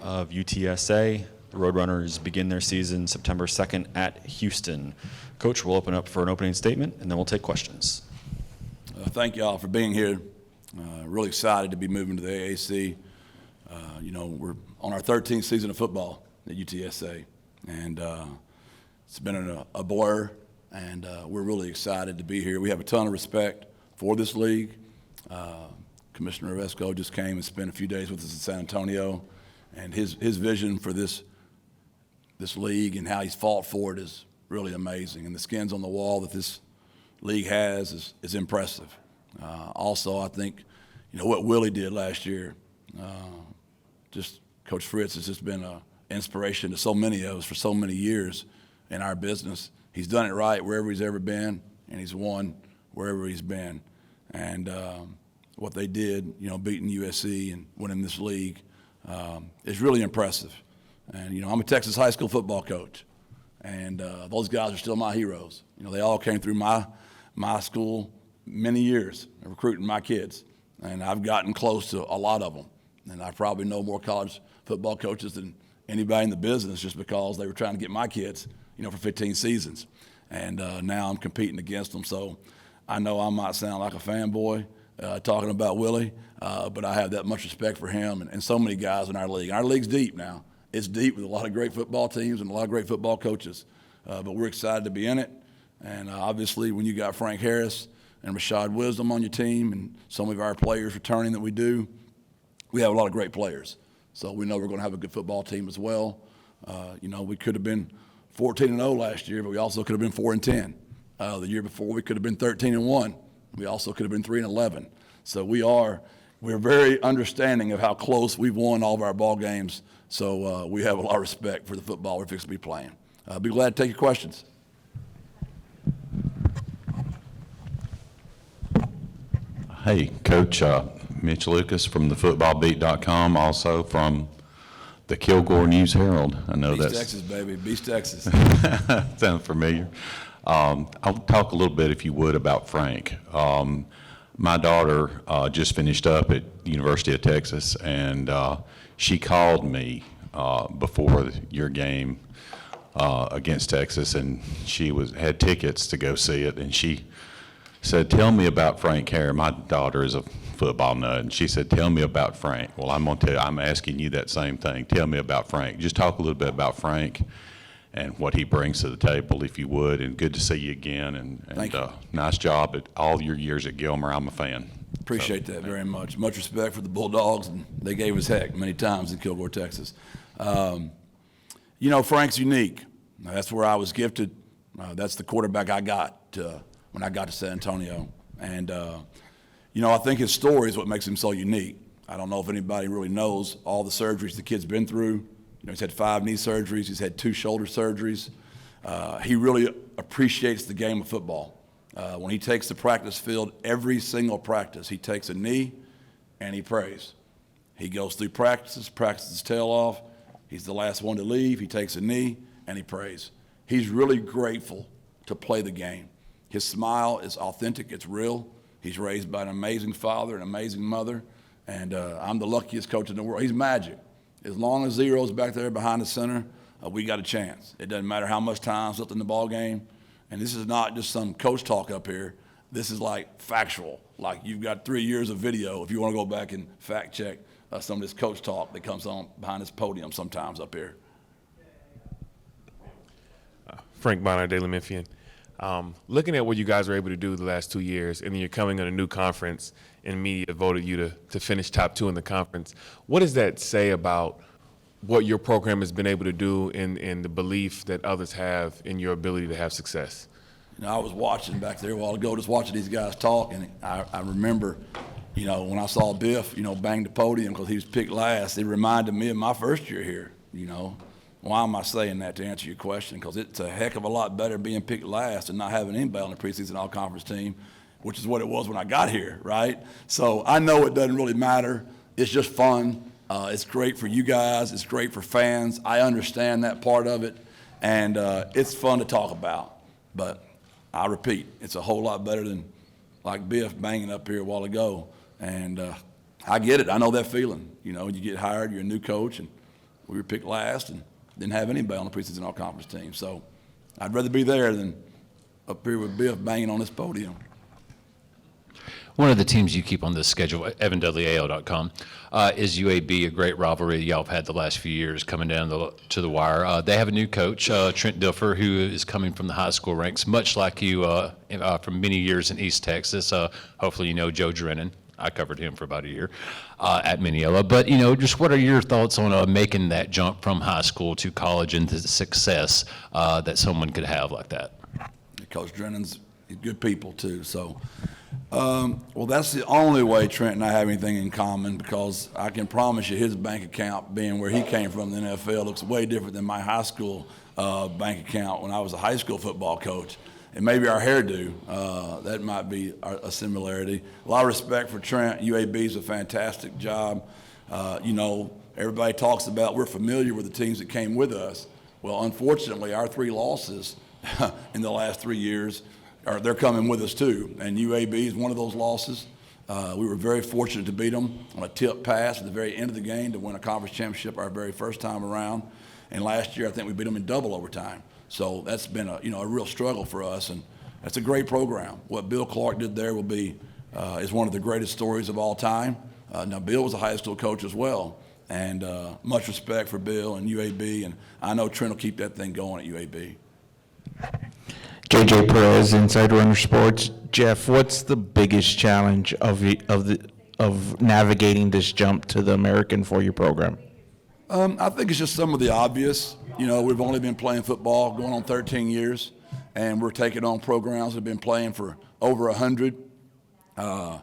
of UTSA. The Roadrunners begin their season September 2nd at Houston. Coach, we'll open up for an opening statement, and then we'll take questions. Thank you all for being here. Really excited to be moving to the AAC. We're on our 13th season of football at UTSA, and it's been a blur, and we're really excited to be here. We have a ton of respect for this league. Commissioner Resco just came and spent a few days with us in San Antonio, and his vision for this league and how he's fought for it is really amazing. And the skins on the wall that this league has is impressive. Also, I think, what Willie did last year, just Coach Fritz has just been an inspiration to so many of us for so many years in our business. He's done it right wherever he's ever been, and he's won wherever he's been. And what they did, beating USC and winning this league is really impressive. And, I'm a Texas high school football coach, and those guys are still my heroes. They all came through my school many years recruiting my kids, and I've gotten close to a lot of them. And I probably know more college football coaches than anybody in the business just because they were trying to get my kids, for 15 seasons. And now I'm competing against them. So I know I might sound like a fanboy talking about Willie, but I have that much respect for him and so many guys in our league. Our league's deep now. It's deep with a lot of great football teams and a lot of great football coaches. But we're excited to be in it. And obviously when you got Frank Harris and Rashad Wisdom on your team and some of our players returning that we do, we have a lot of great players. So we know we're going to have a good football team as well. We could have been 14-0 last year, but we also could have been 4-10. The year before we could have been 13-1. We also could have been 3-11. So we're very understanding of how close we've won all of our ball games. So we have a lot of respect for the football we're fixing to be playing. I'll be glad to take your questions. Hey, Coach, Mitch Lucas from thefootballbeat.com, also from the Kilgore News Herald. I know Beast, Texas, baby. Beast, Texas. Sounds familiar. I'll talk a little bit, if you would, about Frank. My daughter just finished up at the University of Texas, and she called me before your game against Texas, and she had tickets to go see it, and she said, "Tell me about Frank Harris." My daughter is a football nut, and she said, "Tell me about Frank." Well, I'm going to tell you, I'm asking you that same thing. Tell me about Frank. Just talk a little bit about Frank and what he brings to the table, if you would. And good to see you again. And nice job at all your years at Gilmer. I'm a fan. Appreciate that very much. Much respect for the Bulldogs, and they gave us heck many times in Kilgore, Texas. Frank's unique. That's where I was gifted. That's the quarterback I got when I got to San Antonio. And, I think his story is what makes him so unique. I don't know if anybody really knows all the surgeries the kid's been through. He's had 5 knee surgeries. He's had 2 shoulder surgeries. He really appreciates the game of football. When he takes the practice field, every single practice, he takes a knee and he prays. He goes through practices his tail off. He's the last one to leave. He takes a knee and he prays. He's really grateful to play the game. His smile is authentic. It's real. He's raised by an amazing father, an amazing mother, and I'm the luckiest coach in the world. He's magic. As long as Zero's back there behind the center, we got a chance. It doesn't matter how much time's left in the ball game. And this is not just some coach talk up here. This is like factual. Like you've got 3 years of video if you want to go back and fact check some of this coach talk that comes on behind this podium sometimes up here. Frank Bonner, Daily Memphian. Looking at what you guys were able to do the last 2 years, and then you're coming on a new conference, and media voted you to finish top 2 in the conference. What does that say about what your program has been able to do and the belief that others have in your ability to have success? I was watching back there a while ago, just watching these guys talk, and I remember, when I saw Biff, bang the podium because he was picked last, it reminded me of my first year here, Why am I saying that to answer your question? Because it's a heck of a lot better being picked last and not having anybody on the preseason all-conference team, which is what it was when I got here, right? So I know it doesn't really matter. It's just fun. It's great for you guys. It's great for fans. I understand that part of it, and it's fun to talk about. But I repeat, it's a whole lot better than like Biff banging up here a while ago. And I get it. I know that feeling. You get hired, you're a new coach, and we were picked last and didn't have anybody on the preseason all-conference team. So I'd rather be there than up here with Biff banging on this podium. One of the teams you keep on this schedule, EvanDudleyAO.com, is UAB, a great rivalry y'all have had the last few years coming down to the wire. They have a new coach, Trent Dilfer, who is coming from the high school ranks, much like you from many years in East Texas. Hopefully you know Joe Drennan. I covered him for about a year at Mineola. But, just what are your thoughts on making that jump from high school to college and the success that someone could have like that? Coach Drennan's good people, too. So, well, that's the only way Trent and I have anything in common, because I can promise you his bank account, being where he came from, the NFL, looks way different than my high school bank account when I was a high school football coach. And maybe our hairdo, that might be a similarity. A lot of respect for Trent. UAB's a fantastic job. Everybody talks about we're familiar with the teams that came with us. Well, unfortunately, our 3 losses in the last 3 years, they're coming with us too. And UAB is one of those losses. We were very fortunate to beat them on a tip pass at the very end of the game to win a conference championship our very first time around. And last year, I think we beat them in double overtime. So that's been a real struggle for us, and that's a great program. What Bill Clark did there will be is one of the greatest stories of all time. Now, Bill was a high school coach as well, and much respect for Bill and UAB, and I know Trent will keep that thing going at UAB. JJ Perez, Inside Runner Sports. Jeff, what's the biggest challenge of navigating this jump to the American for your program? I think it's just some of the obvious. We've only been playing football going on 13 years, and we're taking on programs that have been playing for over 100. Our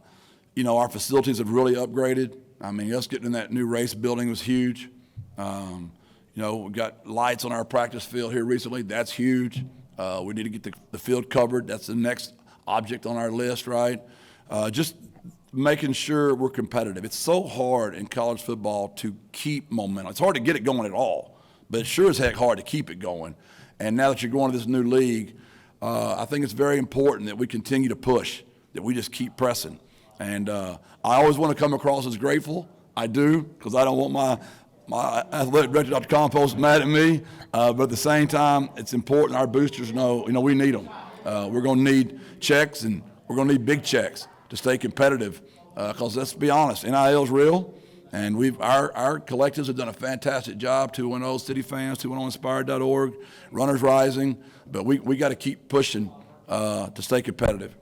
facilities have really upgraded. I mean, us getting in that new race building was huge. We've got lights on our practice field here recently. That's huge. We need to get the field covered. That's the next object on our list, right? Just making sure we're competitive. It's so hard in college football to keep momentum. It's hard to get it going at all, but it's sure as heck hard to keep it going. And now that you're going to this new league, I think it's very important that we continue to push, that we just keep pressing. And I always want to come across as grateful. I do, because I don't want my athletic director, Dr. Compost, mad at me. But at the same time, it's important our boosters know, we need them. We're going to need checks, and we're going to need big checks to stay competitive. Because let's be honest, NIL is real, and our collectives have done a fantastic job. 210 City Fans, 210inspired.org, Runners Rising. But we got to keep pushing to stay competitive.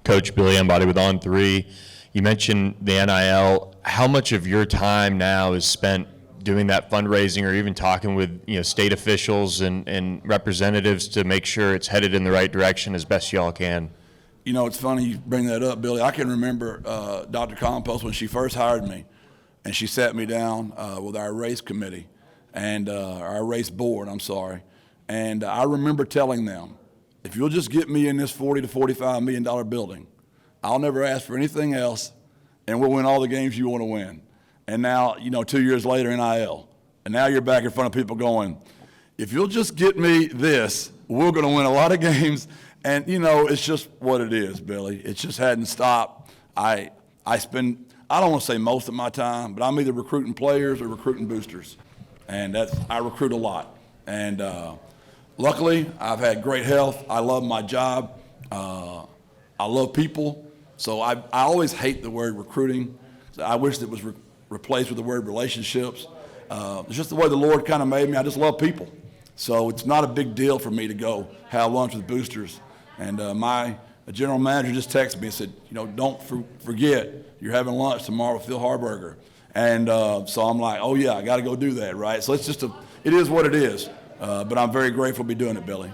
Coach Billy Embody with On3. You mentioned the NIL. How much of your time now is spent doing that fundraising, or even talking with state officials and representatives to make sure it's headed in the right direction as best y'all can? It's funny you bring that up, Billy. I can remember Dr. Compost when she first hired me, and she sat me down with our race committee and our race board, and I remember telling them, if you'll just get me in this $40 to $45 million building, I'll never ask for anything else, and we'll win all the games you want to win. And now, 2 years later, NIL. And now you're back in front of people going, if you'll just get me this, we're going to win a lot of games. And, it's just what it is, Billy. It just hadn't stopped. I spend, I don't want to say most of my time, but I'm either recruiting players or recruiting boosters. And I recruit a lot. And luckily, I've had great health. I love my job. I love people. So I always hate the word recruiting. So I wish it was replaced with the word relationships. It's just the way the Lord kind of made me. I just love people. So it's not a big deal for me to go have lunch with boosters. And my general manager just texted me and said, don't forget, you're having lunch tomorrow with Phil Harburger. And so I'm like, oh yeah, I got to go do that, right? So it is what it is. But I'm very grateful to be doing it, Billy.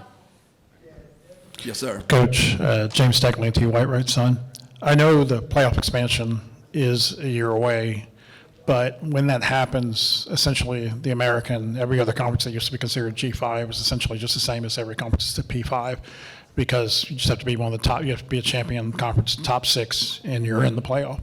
Yes, sir. Coach, James Steckley, T. White son. I know the playoff expansion is a year away, but when that happens, essentially the American, every other conference that used to be considered G5 is essentially just the same as every conference to P5, because you just have to be one of the top, you have to be a champion conference top 6, and you're in the playoff.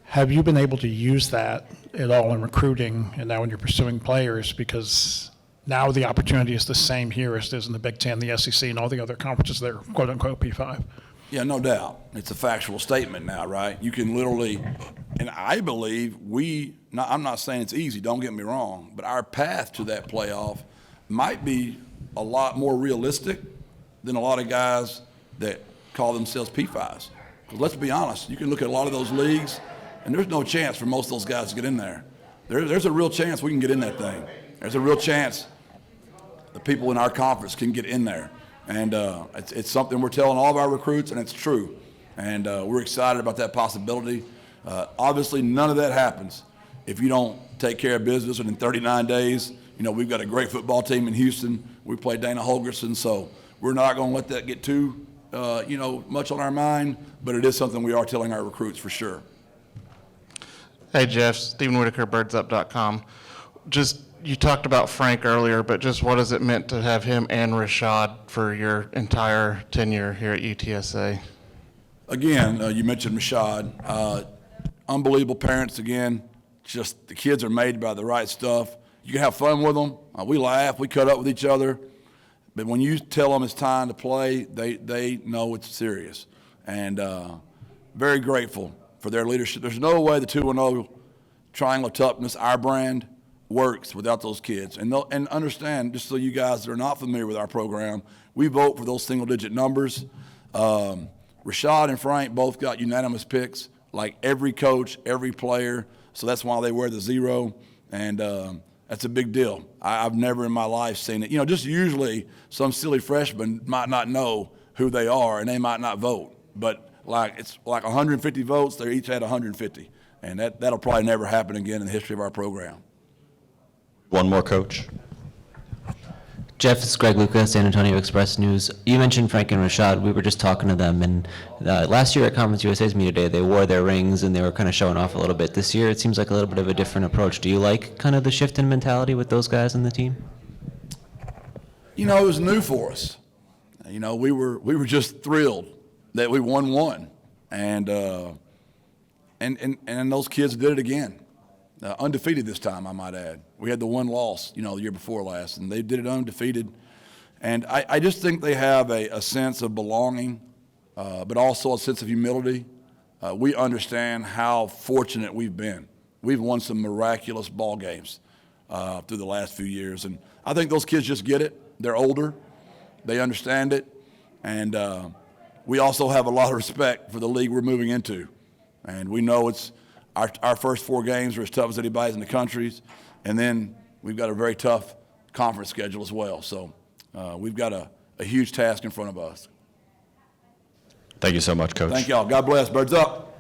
Have you been able to use that at all in recruiting and now when you're pursuing players? Because now the opportunity is the same here as it is in the Big Ten, the SEC, and all the other conferences that are quote-unquote P5. Yeah, no doubt. It's a factual statement now, right? You can literally, and I believe I'm not saying it's easy, don't get me wrong, but our path to that playoff might be a lot more realistic than a lot of guys that call themselves P5s. Because let's be honest, you can look at a lot of those leagues, and there's no chance for most of those guys to get in there. There's a real chance we can get in that thing. There's a real chance the people in our conference can get in there. And it's something we're telling all of our recruits, and it's true. And we're excited about that possibility. Obviously, none of that happens if you don't take care of business within 39 days. You know, we've got a great football team in Houston. We play Dana Holgerson, so we're not going to let that get too, much on our mind, but it is something we are telling our recruits for sure. Hey, Jeff, Stephen Whitaker, birdsup.com. Just, you talked about Frank earlier, but just what has it meant to have him and Rashad for your entire tenure here at UTSA? Again, you mentioned Rashad. Unbelievable parents again. Just the kids are made by the right stuff. You can have fun with them. We laugh, we cut up with each other. But when you tell them it's time to play, they know it's serious. And very grateful for their leadership. There's no way the 2-0 Triangle Toughness, our brand, works without those kids. And understand, just so you guys that are not familiar with our program, we vote for those single-digit numbers. Rashad and Frank both got unanimous picks, like every coach, every player. So that's why they wear the 0. And that's a big deal. I've never in my life seen it. You know, just usually some silly freshman might not know who they are, and they might not vote. But it's like 150 votes, they each had 150. And that'll probably never happen again in the history of our program. One more, Coach. Jeff, it's Greg Lucas, San Antonio Express News. You mentioned Frank and Rashad. We were just talking to them, and last year at Conference USA's Media Day, they wore their rings and they were kind of showing off a little bit. This year, it seems like a little bit of a different approach. Do you like kind of the shift in mentality with those guys on the team? You know, it was new for us. You know, we were just thrilled that we won one, and those kids did it again. Undefeated this time, I might add. We had the one loss, the year before last, and they did it undefeated. And I just think they have a sense of belonging, but also a sense of humility. We understand how fortunate we've been. We've won some miraculous ball games through the last few years, and I think those kids just get it. They're older. They understand it. And we also have a lot of respect for the league we're moving into. And we know it's our first 4 games are as tough as anybody's in the country, and then we've got a very tough conference schedule as well. So we've got a huge task in front of us. Thank you so much, Coach. Thank y'all. God bless. Birds up.